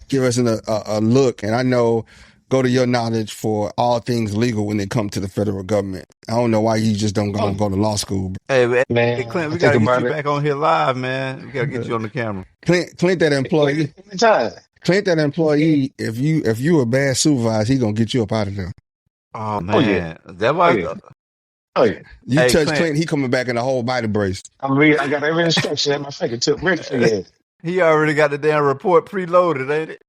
give us a look. And I know, go to your knowledge for all things legal when it comes to the federal government. I don't know why you just don't go to law school. Hey, man, Clint, we gotta get you back on here live, man. We gotta get you on the camera. Clint, that employee. Clint, that employee. If you a bad supervisor, he gonna get you up out of there. Oh man, is that why? Oh yeah. You touch Clint, he coming back in a whole body brace. I got every instruction at my fingertip ready for you. He already got the damn report preloaded, ain't it?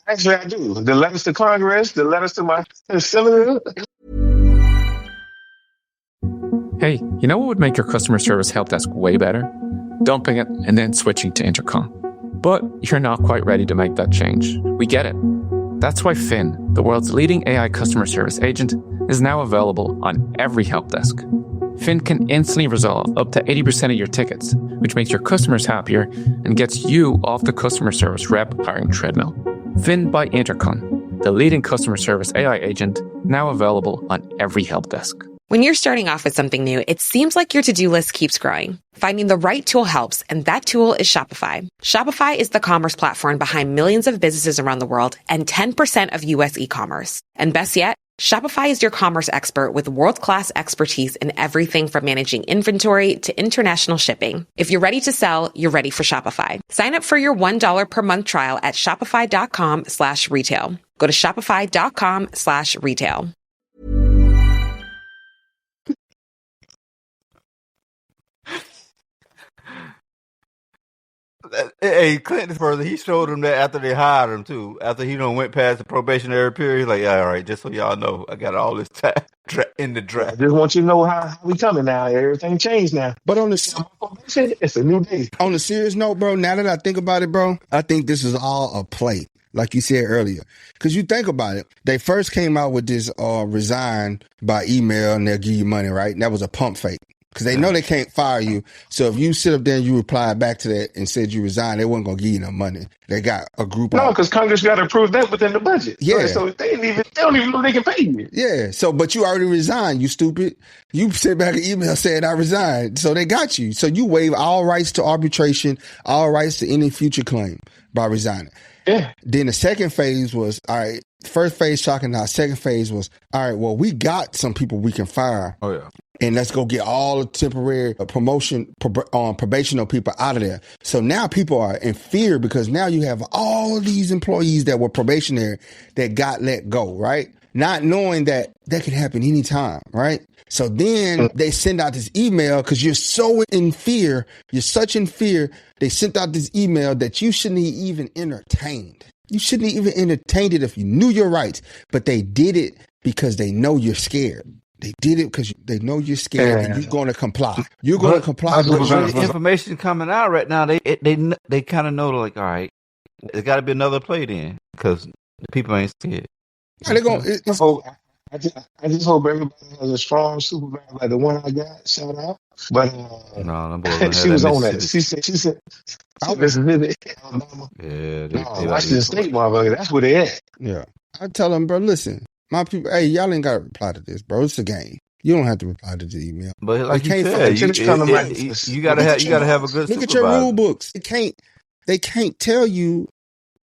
Actually, I do. The letters to Congress, the letters to my senator. Hey, you know what would make your customer service help desk way better? Dumping it and then switching to Intercom. But you're not quite ready to make that change. We get it. That's why Finn, the world's leading AI customer service agent, is now available on every help desk. Finn can instantly resolve up to 80% of your tickets, which makes your customers happier and gets you off the customer service rep hiring treadmill. Finn by Intercom, the leading customer service AI agent, now available on every help desk. When you're starting off with something new, it seems like your to-do list keeps growing. Finding the right tool helps, and that tool is Shopify. Shopify is the commerce platform behind millions of businesses around the world and 10% of U.S. e-commerce. And best yet, Shopify is your commerce expert with world-class expertise in everything from managing inventory to international shipping. If you're ready to sell, you're ready for Shopify. Sign up for your $1 per month trial at shopify.com/retail. Go to shopify.com/retail. Hey, Clinton's brother, he showed him that after they hired him, too. After he went past the probationary period, he's like, yeah, all right, just so y'all know, I got all this time in the draft. I just want you to know how we coming now. Everything changed now. But it's a new day. On a serious note, bro, now that I think about it, bro, I think this is all a play, like you said earlier. Because you think about it, they first came out with this resign by email and they'll give you money, right? And that was a pump fake. Because they know they can't fire you. So if you sit up there and you reply back to that and said you resigned, they weren't going to give you no money. They got a group of... No, because Congress got to approve that within the budget. Yeah. So they don't even know they can pay you. Yeah. So, but you already resigned, you stupid. You sent back an email saying I resigned. So they got you. So you waive all rights to arbitration, all rights to any future claim by resigning. Yeah. Then the second phase was, all right, first phase shocking out. Second phase was, all right, well, we got some people we can fire. Oh, yeah. And let's go get all the temporary probational people out of there. So now people are in fear because now you have all these employees that were probationary that got let go, right? not knowing that could happen anytime, right? So then they send out this email because you're so in fear. You're such in fear. They sent out this email that you shouldn't even entertained. You shouldn't even entertained it if you knew your rights. But they did it because they know you're scared. They did it because they know you're scared and you're going to comply. You're going to comply. But information coming out right now, they kind of know, like, all right, there's got to be another play then because the people ain't scared. Yeah, they're going. I just hope everybody has a strong supervisor like the one I got. Shout out. But she was on that. She said, Mississippi, Alabama. Yeah, Washington State, motherfucker. That's where they at. Yeah, I tell them, bro. Listen, my people. Hey, y'all ain't got to reply to this, bro. It's a game. You don't have to reply to the email. But like you said, you gotta have a good. Look at your rule books. They can't tell you.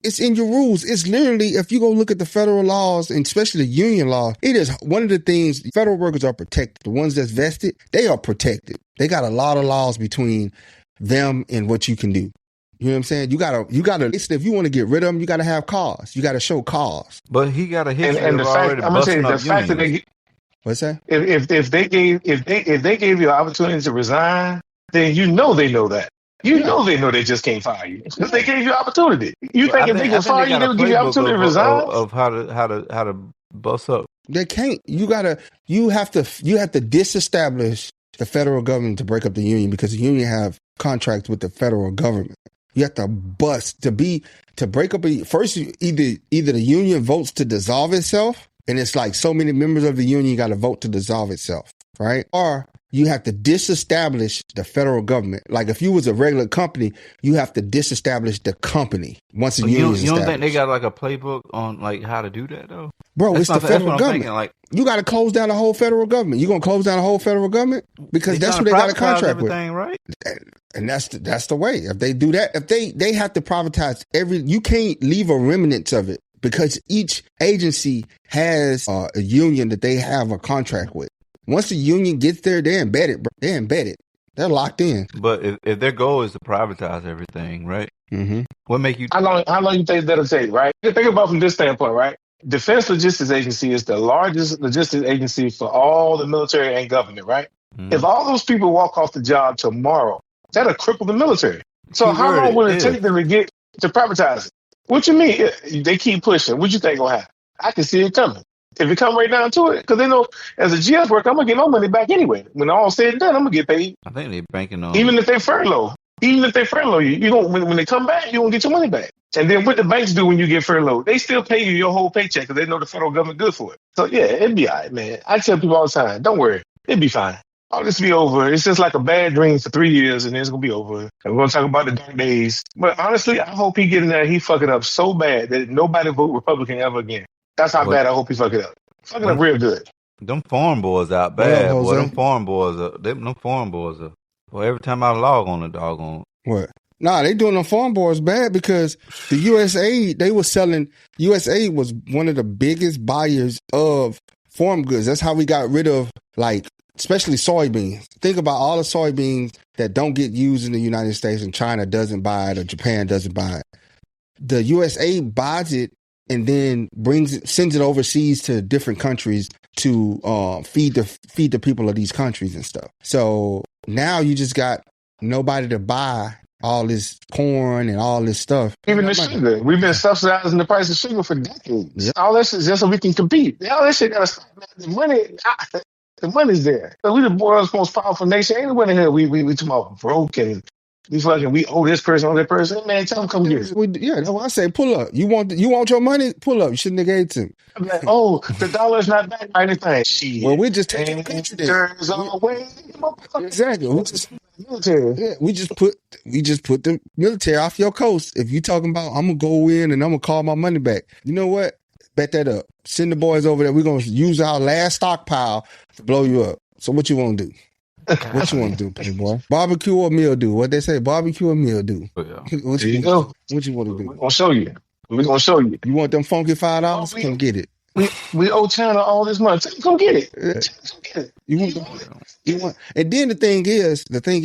It's in your rules. It's literally, if you go look at the federal laws, and especially the union law, it is one of the things, federal workers are protected. The ones that's vested, they are protected. They got a lot of laws between them and what you can do. You know what I'm saying? You gotta, if you want to get rid of them, you gotta have cause. You gotta show cause. But he got a history and the of fact, already I'm gonna say busting the up fact that unions. they, What's that? If they gave you an opportunity to resign, then you know they know that. You know they know they just can't fire you because they gave you opportunity. You think if they can fire you, they would give you opportunity to resign? Of how to bust up. They can't. You have to disestablish the federal government to break up the union because the union have contracts with the federal government. You have to bust to break up first. Either the union votes to dissolve itself, and it's like so many members of the union got to vote to dissolve itself, right? Or you have to disestablish the federal government. Like if you was a regular company, you have to disestablish the company once the union is established. You don't think they got like a playbook on like how to do that though? Bro, it's the federal government. You got to close down the whole federal government. You gonna close down the whole federal government because that's what they got a contract with, right? And that's the way. If they do that, if they have to privatize you can't leave a remnant of it because each agency has a union that they have a contract with. Once the union gets there, they're embedded, bro. They're embedded. They're locked in. But if their goal is to privatize everything, right? Mm-hmm. What make you? How long you think that'll take, right? Think about from this standpoint, right? Defense Logistics Agency is the largest logistics agency for all the military and government, right? Mm-hmm. If all those people walk off the job tomorrow, that'll cripple the military. So how long will it take them to get to privatize it? What you mean? They keep pushing. What you think will happen? I can see it coming. If it come right down to it, because they know as a GS worker, I'm gonna get my money back anyway. When all said and done, I'm gonna get paid. I think they're banking on even if they furlough you don't. When they come back, you won't get your money back. And then what the banks do when you get furloughed, they still pay you your whole paycheck because they know the federal government good for it. So yeah, it'd be all right, man. I tell people all the time, don't worry, it'd be fine. All this be over. It's just like a bad dream for 3 years, and then it's gonna be over. And we're gonna talk about the dark days. But honestly, I hope he get in there. He fuck it up so bad that nobody vote Republican ever again. That's how bad I hope he fuck it up. Fucking up real good. Them foreign boys out bad. Boy, them foreign boys are. Well, every time I log on the doggone. What? Nah, they doing them foreign boys bad because the USA, USA was one of the biggest buyers of foreign goods. That's how we got rid of, like, especially soybeans. Think about all the soybeans that don't get used in the United States and China doesn't buy it or Japan doesn't buy it. The USA buys it and then sends it overseas to different countries to feed the people of these countries and stuff. So now you just got nobody to buy all this corn and all this stuff. Even the sugar. We've been subsidizing the price of sugar for decades. Yep. All that shit is just so we can compete. All that shit gotta stop. The money's there. So we the world's most powerful nation. Ain't nobody here. We talking about broke and we owe this person, owe that person. Man, tell them come get it. Yeah, that's why I say pull up. You want your money? Pull up. You shouldn't have gave it to him. I'm like, oh, the dollar's not backed by anything. Shit. Well, we just take the country there. Exactly. We just put the military off your coast. If you talking about I'm gonna go in and I'm gonna call my money back. You know what? Bet that up. Send the boys over there. We're gonna use our last stockpile to blow you up. So what you want to do? What you want to do, playboy? Barbecue or mildew? What they say? Barbecue or mildew? What you want to do? We're gonna show you. You want them funky $5? Come get it. We owe China all this money. Come get it. You want, and then the thing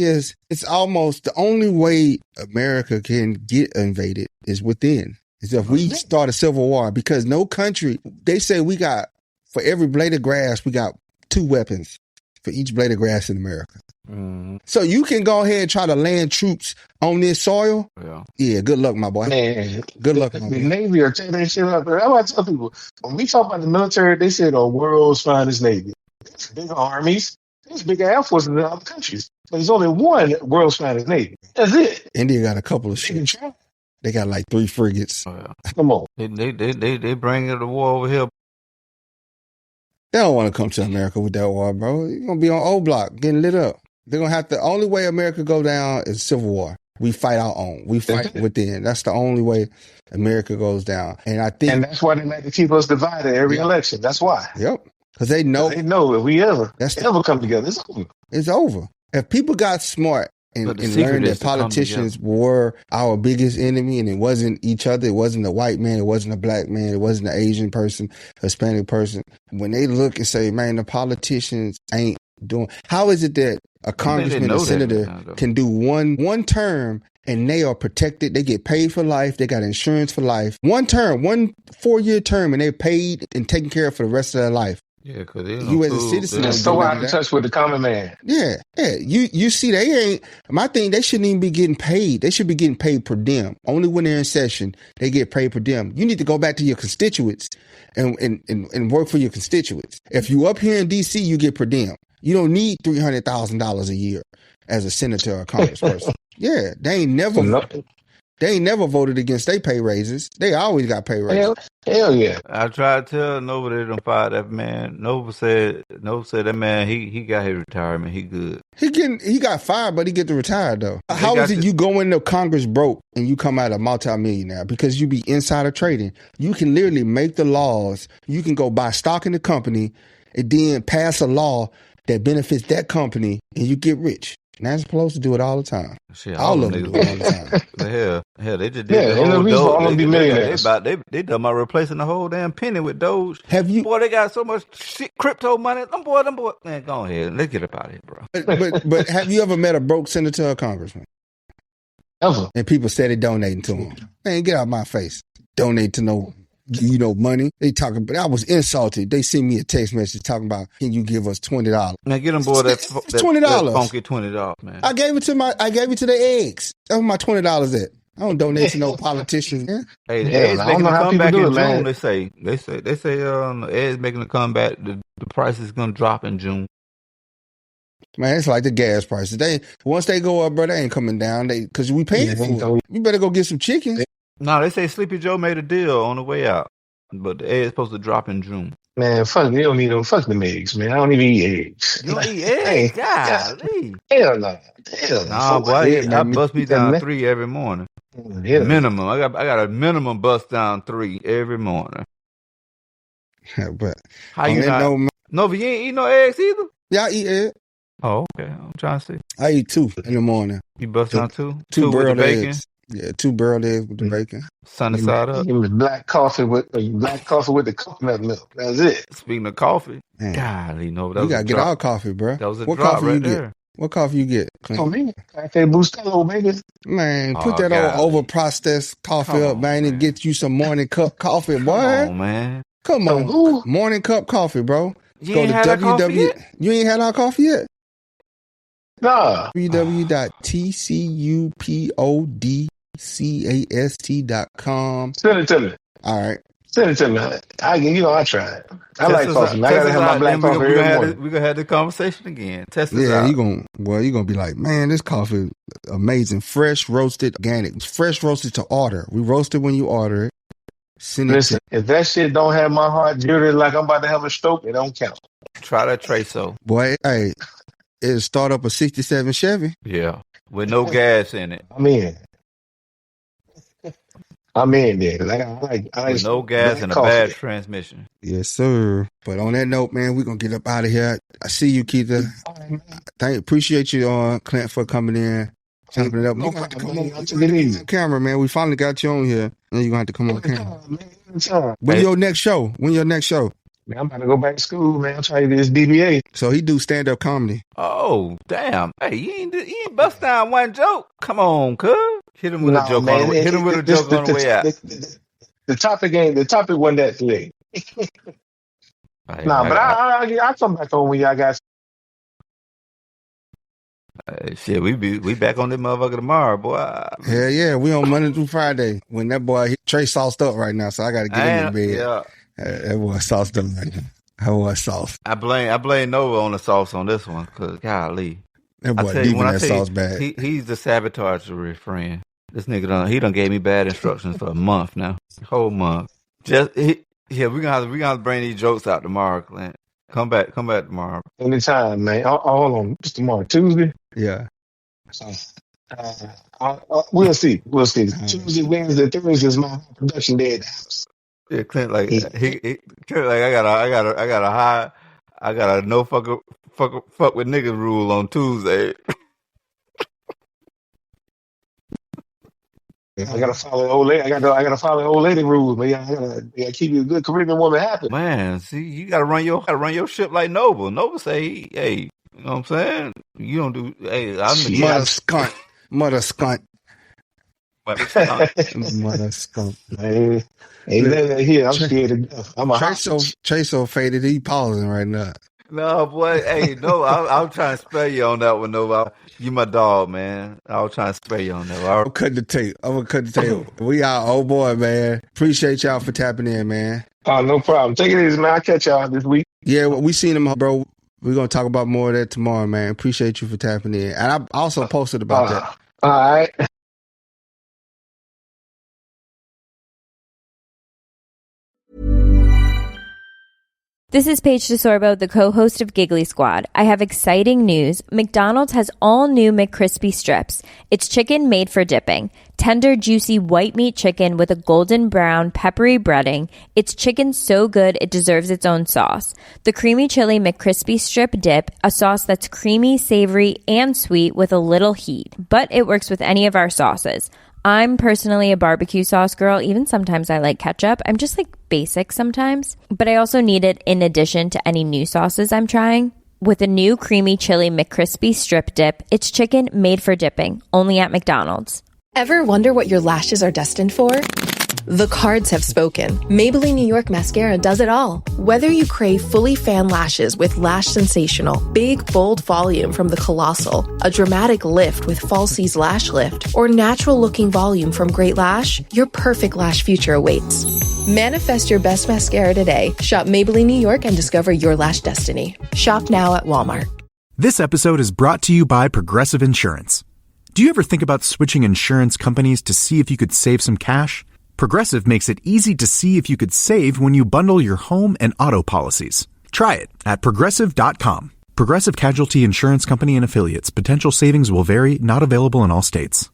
is, it's almost the only way America can get invaded is within. Is if we start a civil war because no country. They say we got For every blade of grass, we got 2 weapons for each blade of grass in America. Mm-hmm. So you can go ahead and try to land troops on this soil. Yeah, good luck, my boy. Man, good luck. The Navy are tearing that shit up. That's why I tell people, when we talk about the military, they say the world's finest Navy. There's big armies. There's big Air Forces in other countries. But there's only one world's finest Navy. That's it. India got a couple of ships. They got like 3 frigates. Come on. They bring the war over here. They don't want to come to America with that war, bro. You're going to be on O Block getting lit up. They're going to have to, the only way America go down is civil war. We fight our own. We fight within. That's the only way America goes down. And I think. And that's why they like to keep us divided every election. That's why. Yep. Because they know. If we ever come together, it's over. It's over. If people got smart and learned that politicians were our biggest enemy and it wasn't each other, it wasn't a white man, it wasn't a black man, it wasn't an Asian person, Hispanic person. When they look and say, man, the politicians ain't doing. How is it that a congressman or senator can do one term and they are protected? They get paid for life. They got insurance for life. One term, 1 4-year term, and they're paid and taken care of for the rest of their life. Yeah, because you as a citizen, they're so out of touch with the common man. Yeah. You see, they ain't. My thing, they shouldn't even be getting paid. They should be getting paid per diem. Only when they're in session, they get paid per diem. You need to go back to your constituents and work for your constituents. If you up here in D.C., you get per diem. You don't need $300,000 a year as a senator or a congressperson. Yeah, they ain't never voted against their pay raises. They always got pay raises. Hell yeah. I tried to tell Nova they don't fire that man. Nova said that man he got his retirement. He good. He got fired, but he get to retire though. How is it you go into Congress broke and you come out a multimillionaire because you be insider trading? You can literally make the laws. You can go buy stock in the company and then pass a law that benefits that company and you get rich. And that's supposed to do it all the time. Shit, all of them do it all the time. Hell, they just did the whole Doge. They talking about replacing the whole damn penny with Doge. Boy, they got so much shit, crypto money. Them boy. Man, go ahead. Let's get up out of here, bro. But have you ever met a broke senator or congressman? Ever. And people said they donating to them. Man, get out of my face. Donate to no money. They talking, but I was insulted. They sent me a text message talking about, can you give us $20? Now get them boy that $20. That funky $20, man. I gave it to the eggs. That's what my $20 at. I don't donate to no politicians. Man. Hey, the eggs making a comeback in June. Man. They say the eggs making a comeback. The price is gonna drop in June. Man, it's like the gas prices. Once they go up, bro, they ain't coming down. Because we paying for it. You better go get some chicken. No, they say Sleepy Joe made a deal on the way out, but the egg is supposed to drop in June. Man, fuck, you don't need them. Fuck them eggs, man. I don't even eat eggs. You don't eat eggs? Golly. Hell no. Nah, boy, I bust me down 3 every morning. Yeah. Minimum. I got a minimum bust down 3 every morning. But how you not? No, but you ain't eat no eggs either? Yeah, I eat eggs. Oh, okay. I'm trying to see. I eat 2 in the morning. You bust down 2? 2 with the bacon? Eggs. Yeah, 2 boiled eggs with the bacon. Sunny side up. Give me black coffee with the coconut milk. That's it. Speaking of coffee, golly, no, you gotta get our coffee, bro. That was a drop right there. What coffee you get? Oh, man. Cafe Bustelo, baby. Man, put that old over-processed coffee up, man, and get you some morning cup coffee, boy. Come on, man. Come on. Morning cup coffee, bro. You ain't had our coffee yet? You ain't had our coffee yet? Nah. www.tcupodcast.com. Send it to me. All right. Send it to me. I tried. I like coffee. I gotta have my black coffee every morning. We're gonna have this conversation again. Test us out. Yeah, you're gonna be like, man, this coffee amazing. Fresh roasted, organic. Fresh roasted to order. We roast it when you order it. Listen, if that shit don't have my heart jittering like I'm about to have a stroke, it don't count. Try that Treso. Boy, hey, it'll start up a 67 Chevy. Yeah, with no gas in it. I'm in there. I like with no gas and a bad transmission. Yes, sir. But on that note, man, we're going to get up out of here. I see you, Keitha. Appreciate you, Clint, for coming in. Chopping it up. You're going to have to come on camera, man. We finally got you on here. And you're going to have to come on camera. When your next show? Man, I'm about to go back to school, man. I'm trying to do this BBA. So he do stand-up comedy. Oh, damn. Hey, you ain't bust down one joke. Come on, cuz. Hit him with a joke on the way out. The topic wasn't that today. Nah, but I come back on when y'all got. Shit, we back on this motherfucker tomorrow, boy. Hell yeah, we on Monday through Friday. When that boy Trey sauced up right now, so I got to get him in bed. Yeah, that boy sauced up right now. That boy sauce. I blame Nova on the sauce on this one, cause golly, that boy deep in that sauce bag. He's the sabotageur friend. This nigga he done gave me bad instructions for a month now, whole month. We gonna have to bring these jokes out tomorrow, Clint. Come back tomorrow. Anytime, man. Hold on, it's tomorrow, Tuesday. Yeah. So, we'll see. Tuesday, Wednesday, Thursday is my production day at the house. Yeah, Clint, like Clint, like I got a no fuck with niggas rule on Tuesday. I gotta follow old lady. I gotta follow old lady rules, man. I gotta keep you a good Caribbean woman happy. Man, see, you gotta run your ship like Nova. Nova say, hey, you know what I'm saying? You don't do. Hey, I'm the mother skunt. Mother skunk. Hey, here, I'm scared. I'm a Trey so faded, he pausing right now. No, boy. Hey, no, I'm trying to spare you on that one, Nova. You my dog, man. I was trying to spare you on that one. I'm cutting the tape. We out, old boy, man. Appreciate y'all for tapping in, man. Oh, no problem. Take it easy, man. I'll catch y'all this week. Yeah, we seen him, bro. We're going to talk about more of that tomorrow, man. Appreciate you for tapping in. And I also posted about that. All right. This is Paige DeSorbo, the co-host of Giggly Squad. I have exciting news. McDonald's has all new McCrispy strips. It's chicken made for dipping. Tender, juicy white meat chicken with a golden brown, peppery breading. It's chicken so good it deserves its own sauce. The creamy chili McCrispy strip dip, a sauce that's creamy, savory, and sweet with a little heat. But it works with any of our sauces. I'm personally a barbecue sauce girl. Even sometimes I like ketchup. I'm just like basic sometimes. But I also need it in addition to any new sauces I'm trying. With a new creamy chili McCrispy strip dip, it's chicken made for dipping, only at McDonald's. Ever wonder what your lashes are destined for? The cards have spoken. Maybelline New York Mascara does it all. Whether you crave fully fan lashes with Lash Sensational, big, bold volume from the Colossal, a dramatic lift with Falsies Lash Lift, or natural-looking volume from Great Lash, your perfect lash future awaits. Manifest your best mascara today. Shop Maybelline New York and discover your lash destiny. Shop now at Walmart. This episode is brought to you by Progressive Insurance. Do you ever think about switching insurance companies to see if you could save some cash? Progressive makes it easy to see if you could save when you bundle your home and auto policies. Try it at Progressive.com. Progressive Casualty Insurance Company and Affiliates. Potential savings will vary. Not available in all states.